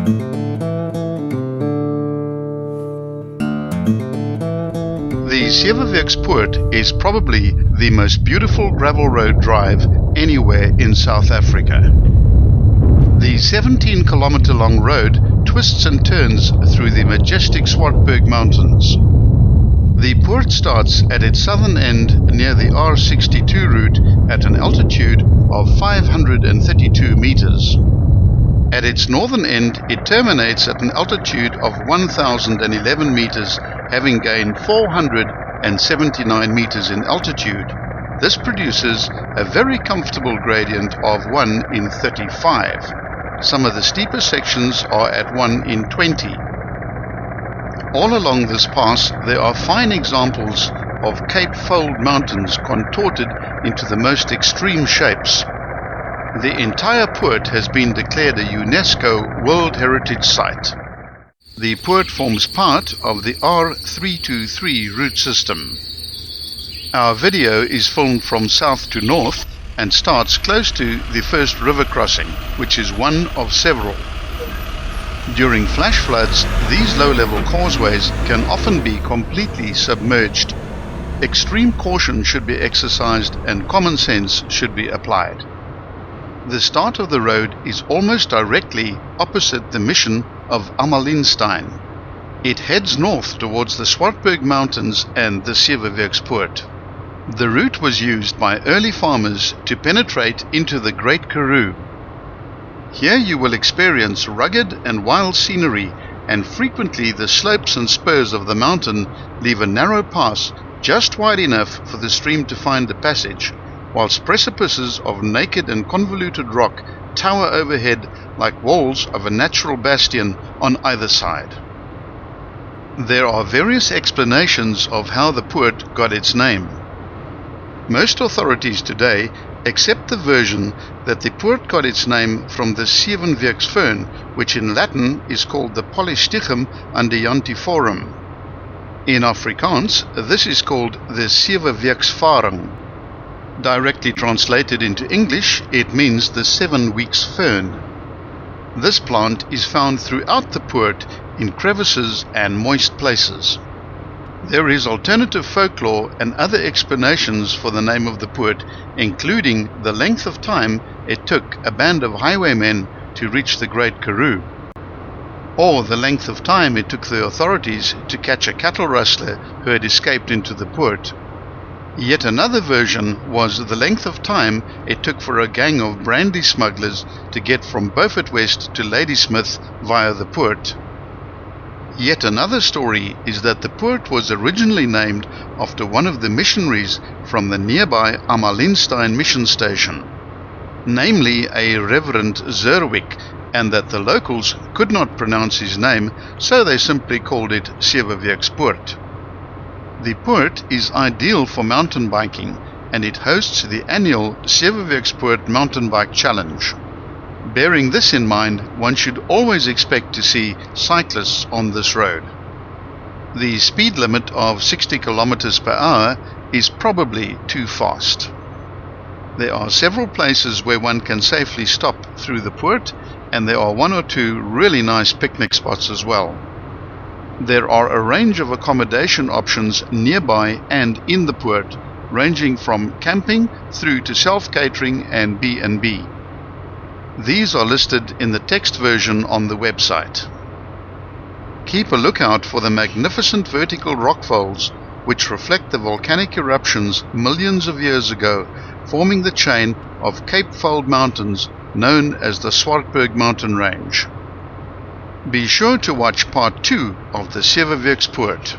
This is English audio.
The Seweweeks Poort is probably the most beautiful gravel road drive anywhere in South Africa. The 17-kilometer long road twists and turns through the majestic Swartberg Mountains. The Poort starts at its southern end near the R62 route at an altitude of 532 meters. At its northern end, it terminates at an altitude of 1,011 meters, having gained 479 meters in altitude. This produces a very comfortable gradient of 1 in 35. Some of the steeper sections are at 1 in 20. All along this pass, there are fine examples of Cape Fold mountains contorted into the most extreme shapes. The entire Poort has been declared a UNESCO World Heritage Site. The Poort forms part of the R323 route system. Our video is filmed from south to north and starts close to the first river crossing, which is one of several. During flash floods, these low-level causeways can often be completely submerged. Extreme caution should be exercised and common sense should be applied. The start of the road is almost directly opposite the mission of Amalinstein. It heads north towards the Swartberg Mountains and the Seweweeks Poort. The route was used by early farmers to penetrate into the Great Karoo. Here you will experience rugged and wild scenery, and frequently the slopes and spurs of the mountain leave a narrow pass just wide enough for the stream to find a passage, whilst precipices of naked and convoluted rock tower overhead like walls of a natural bastion on either side. There are various explanations of how the Poort got its name. Most authorities today accept the version that the Poort got its name from the Seweweeks fern, which in Latin is called the Polystichum undiantiforum. In Afrikaans, this is called the Seweweeksvaring. Directly translated into English, it means the 7 weeks fern. This plant is found throughout the Poort in crevices and moist places. There is alternative folklore and other explanations for the name of the Poort, including the length of time it took a band of highwaymen to reach the Great Karoo, or the length of time it took the authorities to catch a cattle rustler who had escaped into the Poort. Yet another version was the length of time it took for a gang of brandy smugglers to get from Beaufort West to Ladysmith via the Poort. Yet another story is that the Poort was originally named after one of the missionaries from the nearby Amalinstein mission station, namely a Reverend Zerwick, and that the locals could not pronounce his name, so they simply called it Seweweeks Poort. The Poort is ideal for mountain biking, and it hosts the annual Seweweeks Poort Mountain Bike Challenge. Bearing this in mind, one should always expect to see cyclists on this road. The speed limit of 60 km per hour is probably too fast. There are several places where one can safely stop through the Poort, and there are 1 or 2 really nice picnic spots as well. There are a range of accommodation options nearby and in the Poort, ranging from camping through to self-catering and B&B. These are listed in the text version on the website. Keep a lookout for the magnificent vertical rock folds which reflect the volcanic eruptions millions of years ago, forming the chain of Cape Fold mountains known as the Swartberg mountain range. Be sure to watch part 2 of the Seweweeks Poort.